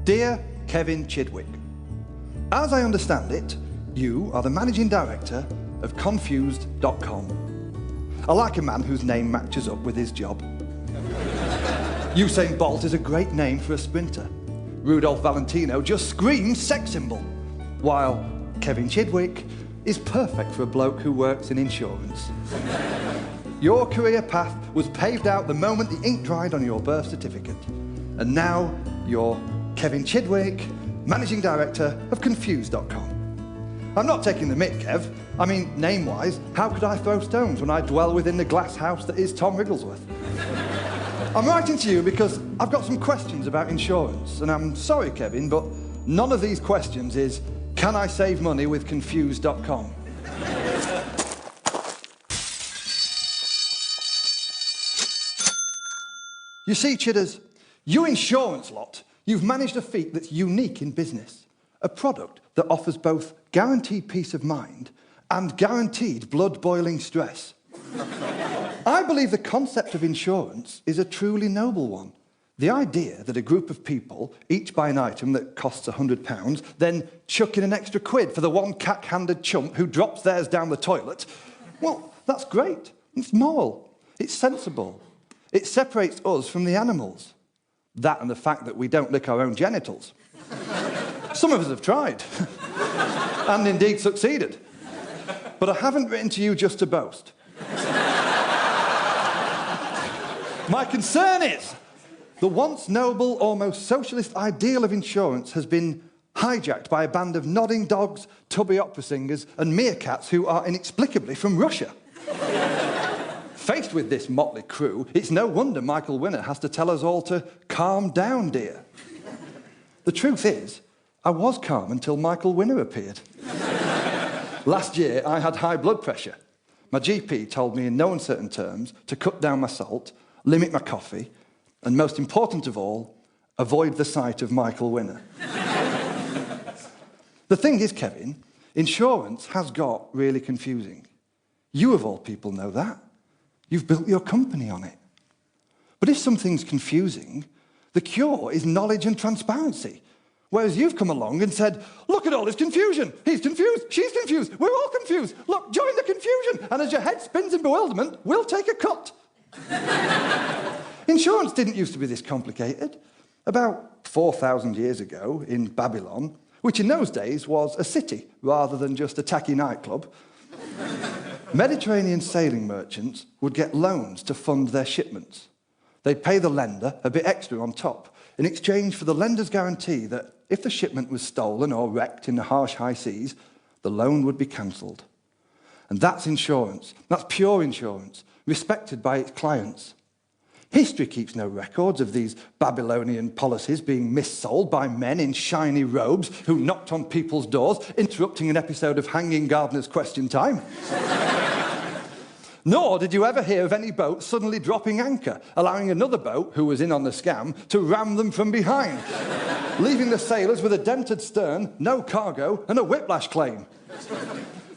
Dear Kevin Chidwick, as I understand it, you are the managing director of Confused.com. I like a man whose name matches up with his job. Usain Bolt is a great name for a sprinter. Rudolph Valentino just screams sex symbol, while Kevin Chidwick is perfect for a bloke who works in insurance. Your career path was paved out the moment the ink dried on your birth certificate. And now you're Kevin Chidwick, Managing Director of Confused.com. I'm not taking the mick, Kev. I mean, name-wise, how could I throw stones when I dwell within the glass house that is Tom Wrigglesworth? I'm writing to you because I've got some questions about insurance, and I'm sorry, Kevin, but none of these questions is, can I save money with Confused.com? You see, Chidders, you insurance lot, you've managed a feat that's unique in business. A product that offers both guaranteed peace of mind and guaranteed blood-boiling stress. I believe the concept of insurance is a truly noble one. The idea that a group of people each buy an item that costs £100, then chuck in an extra quid for the one cack-handed chump who drops theirs down the toilet, well, that's great. It's moral. It's sensible. It separates us from the animals. That and the fact that we don't lick our own genitals. Some of us have tried, and indeed succeeded. But I haven't written to you just to boast. My concern is the once noble, almost socialist ideal of insurance has been hijacked by a band of nodding dogs, tubby opera singers, and meerkats who are inexplicably from Russia. Faced with this motley crew, it's no wonder Michael Winner has to tell us all to calm down, dear. The truth is, I was calm until Michael Winner appeared. Last year, I had high blood pressure. My GP told me in no uncertain terms to cut down my salt, limit my coffee, and most important of all, avoid the sight of Michael Winner. The thing is, Kevin, insurance has got really confusing. You, of all people, know that. You've built your company on it. But if something's confusing, the cure is knowledge and transparency. Whereas you've come along and said, look at all this confusion. He's confused, she's confused, we're all confused. Look, join the confusion. And as your head spins in bewilderment, we'll take a cut. Insurance didn't used to be this complicated. About 4,000 years ago in Babylon, which in those days was a city rather than just a tacky nightclub, Mediterranean sailing merchants would get loans to fund their shipments. They'd pay the lender a bit extra on top in exchange for the lender's guarantee that if the shipment was stolen or wrecked in the harsh high seas, the loan would be cancelled. And that's insurance. That's pure insurance, respected by its clients. History keeps no records of these Babylonian policies being missold by men in shiny robes who knocked on people's doors, interrupting an episode of Hanging Gardener's Question Time. Nor did you ever hear of any boat suddenly dropping anchor, allowing another boat, who was in on the scam, to ram them from behind, leaving the sailors with a dented stern, no cargo, and a whiplash claim.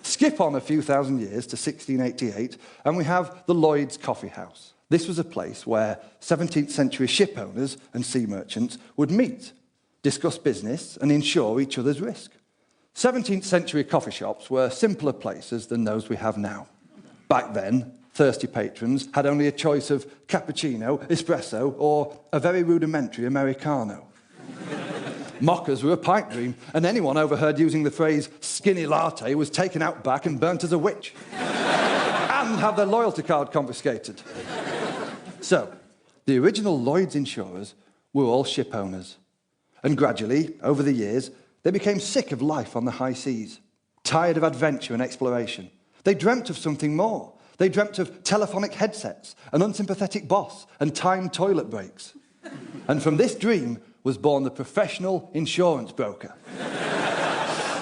Skip on a few thousand years to 1688, and we have the Lloyd's Coffee House. This was a place where 17th century ship owners and sea merchants would meet, discuss business, and insure each other's risk. 17th century coffee shops were simpler places than those we have now. Back then, thirsty patrons had only a choice of cappuccino, espresso, or a very rudimentary Americano. Mockers were a pipe dream, and anyone overheard using the phrase skinny latte was taken out back and burnt as a witch. And have their loyalty card confiscated. So, the original Lloyd's insurers were all ship owners. And gradually, over the years, they became sick of life on the high seas, tired of adventure and exploration. They dreamt of something more. They dreamt of telephonic headsets, an unsympathetic boss, and timed toilet breaks. And from this dream was born the professional insurance broker.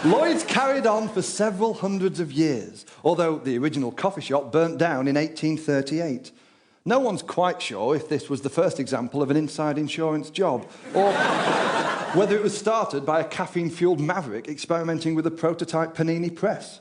Lloyd's carried on for several hundreds of years, although the original coffee shop burnt down in 1838. No one's quite sure if this was the first example of an inside insurance job, or whether it was started by a caffeine-fueled maverick experimenting with a prototype panini press.